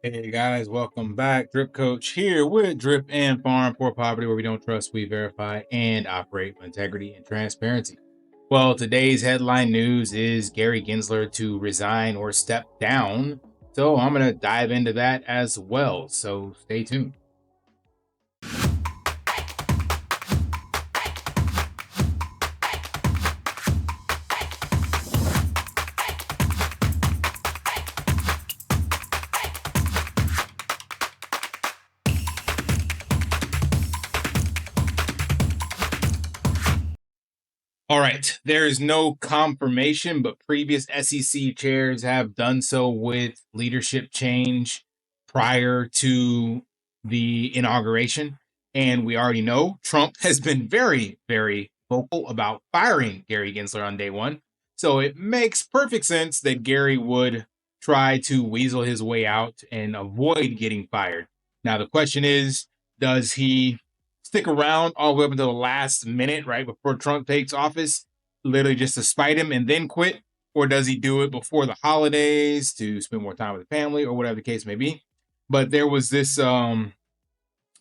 Hey guys, welcome back. Drip Coach here with Drip and Farm for Poverty, where we don't trust, we verify, and operate with integrity and transparency. Well, today's headline news is Gary Gensler to resign or step down. So I'm going to dive into that as well. So stay tuned. All right. There is no confirmation, but previous SEC chairs have done so with leadership change prior to the inauguration. And we already know Trump has been very, very vocal about firing Gary Gensler on day one. So it makes perfect sense that Gary would try to weasel his way out and avoid getting fired. Now, the question is, does he stick around all the way up until the last minute, right before Trump takes office, literally just to spite him and then quit? Or does he do it before the holidays to spend more time with the family or whatever the case may be? But there was this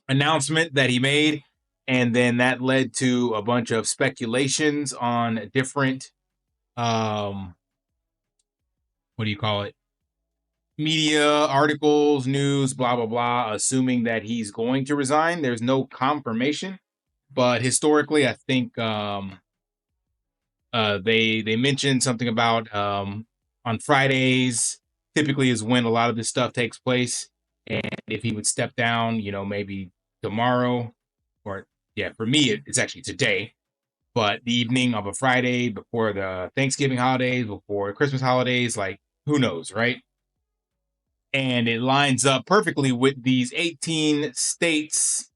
announcement that he made, and then that led to a bunch of speculations on different, what do you call it? Media articles, news, blah, blah, blah, assuming that he's going to resign. There's no confirmation. But historically, I think they mentioned something about on Fridays typically is when a lot of this stuff takes place, and if he would step down, maybe tomorrow, or yeah, for me it's actually today, but the evening of a Friday before the Thanksgiving holidays, before Christmas holidays, like who knows, right? And it lines up perfectly with these 18 states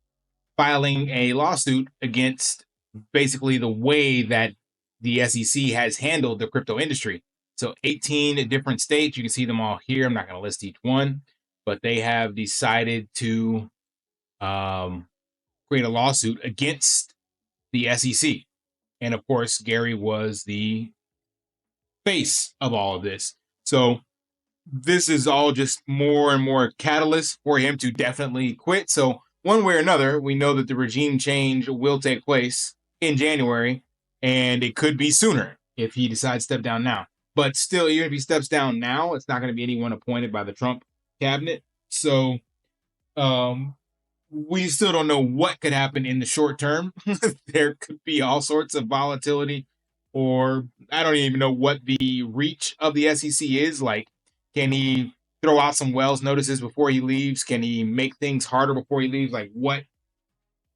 filing a lawsuit against basically the way that the SEC has handled the crypto industry. So 18 different states, you can see them all here. I'm not going to list each one, but they have decided to create a lawsuit against the SEC. And of course, Gary was the face of all of this. So this is all just more and more catalyst for him to definitely quit. So one way or another, we know that the regime change will take place in January, and it could be sooner if he decides to step down now. But still, even if he steps down now, it's not going to be anyone appointed by the Trump cabinet. So we still don't know what could happen in the short term. There could be all sorts of volatility, or I don't even know what the reach of the SEC is. Like, can he throw out some Wells notices before he leaves? Can he make things harder before he leaves? Like, what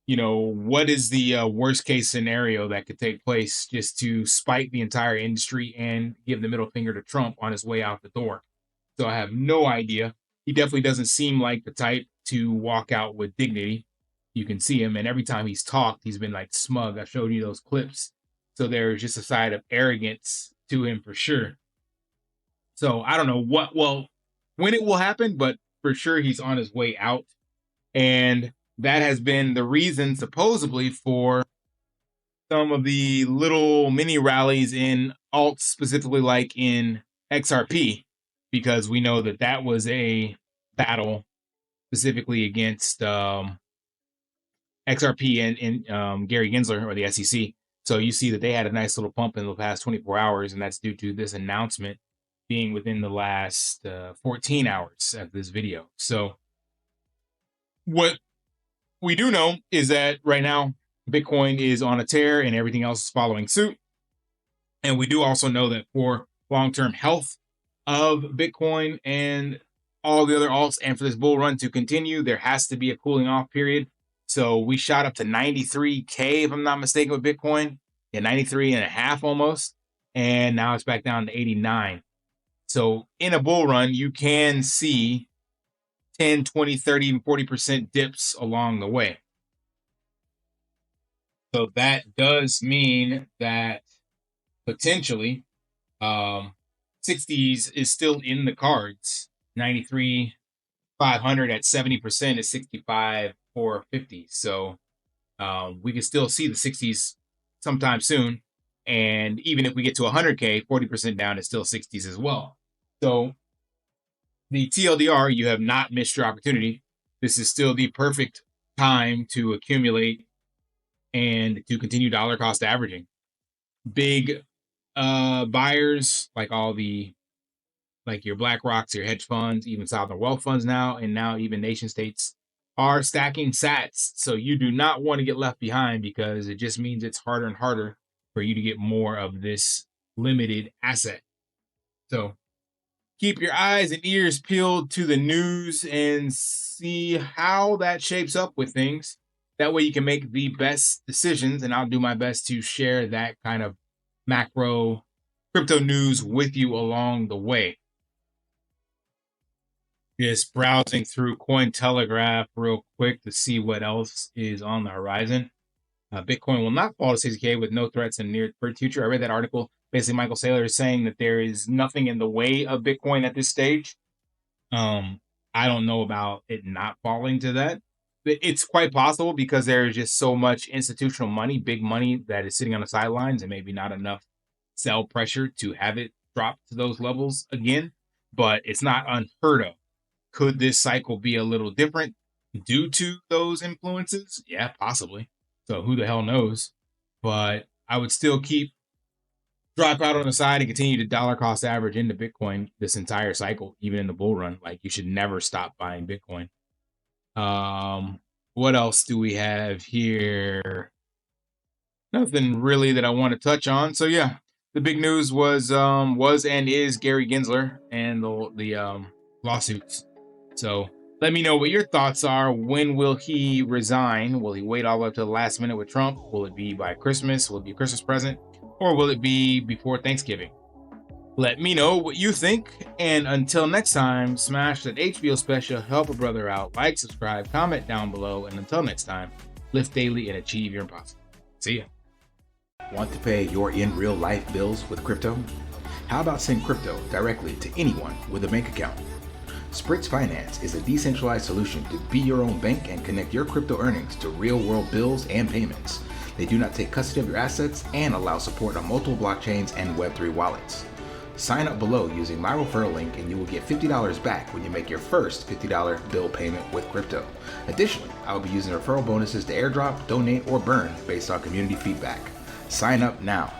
is the worst case scenario that could take place just to spite the entire industry and give the middle finger to Trump on his way out the door? So I have no idea. He definitely doesn't seem like the type to walk out with dignity. You can see him, and every time he's talked, he's been like smug. I showed you those clips. So there's just a side of arrogance to him for sure. So I don't know when it will happen, but for sure he's on his way out. And that has been the reason, supposedly, for some of the little mini rallies in alts, specifically like in XRP, because we know that that was a battle specifically against XRP and Gary Gensler, or the SEC. So you see that they had a nice little pump in the past 24 hours, and that's due to this announcement being within the last 14 hours of this video. So what we do know is that right now Bitcoin is on a tear and everything else is following suit. And we do also know that for long-term health of Bitcoin and all the other alts, and for this bull run to continue, there has to be a cooling off period. So we shot up to 93K, if I'm not mistaken, with Bitcoin. Yeah, 93 and a half almost. And now it's back down to 89. So in a bull run, you can see 10, 20, 30, and 40% dips along the way. So that does mean that potentially 60s is still in the cards. 93, 500 at 70% is 65, 450. So we can still see the 60s sometime soon. And even if we get to 100K, 40% down is still 60s as well. So the TLDR, you have not missed your opportunity. This is still the perfect time to accumulate and to continue dollar cost averaging. Big buyers like your BlackRocks, your hedge funds, even sovereign wealth funds now, and now even nation states are stacking sats. So you do not want to get left behind, because it just means it's harder and harder for you to get more of this limited asset. So keep your eyes and ears peeled to the news and see how that shapes up with things. That way you can make the best decisions, and I'll do my best to share that kind of macro crypto news with you along the way. Just browsing through Cointelegraph real quick to see what else is on the horizon. Bitcoin will not fall to 60K with no threats in near future. I read that article. Basically, Michael Saylor is saying that there is nothing in the way of Bitcoin at this stage. I don't know about it not falling to that. It's quite possible, because there is just so much institutional money, big money, that is sitting on the sidelines, and maybe not enough sell pressure to have it drop to those levels again. But it's not unheard of. Could this cycle be a little different due to those influences? Yeah, possibly. So who the hell knows? But I would still keep drop out on the side and continue to dollar cost average into Bitcoin this entire cycle, even in the bull run. Like, you should never stop buying Bitcoin. What else do we have here? Nothing really that I want to touch on. So yeah, the big news was and is Gary Gensler and the lawsuits. So let me know what your thoughts are. When will he resign? Will he wait all the way up to the last minute with Trump? Will it be by Christmas? Will it be a Christmas present? Or will it be before Thanksgiving? Let me know what you think. And until next time, smash that HBO special, help a brother out, like, subscribe, comment down below. And until next time, lift daily and achieve your impossible. See ya. Want to pay your in real life bills with crypto? How about send crypto directly to anyone with a bank account? Spritz Finance is a decentralized solution to be your own bank and connect your crypto earnings to real-world bills and payments. They do not take custody of your assets and allow support on multiple blockchains and Web3 wallets. Sign up below using my referral link and you will get $50 back when you make your first $50 bill payment with crypto. Additionally, I will be using referral bonuses to airdrop, donate, or burn based on community feedback. Sign up now.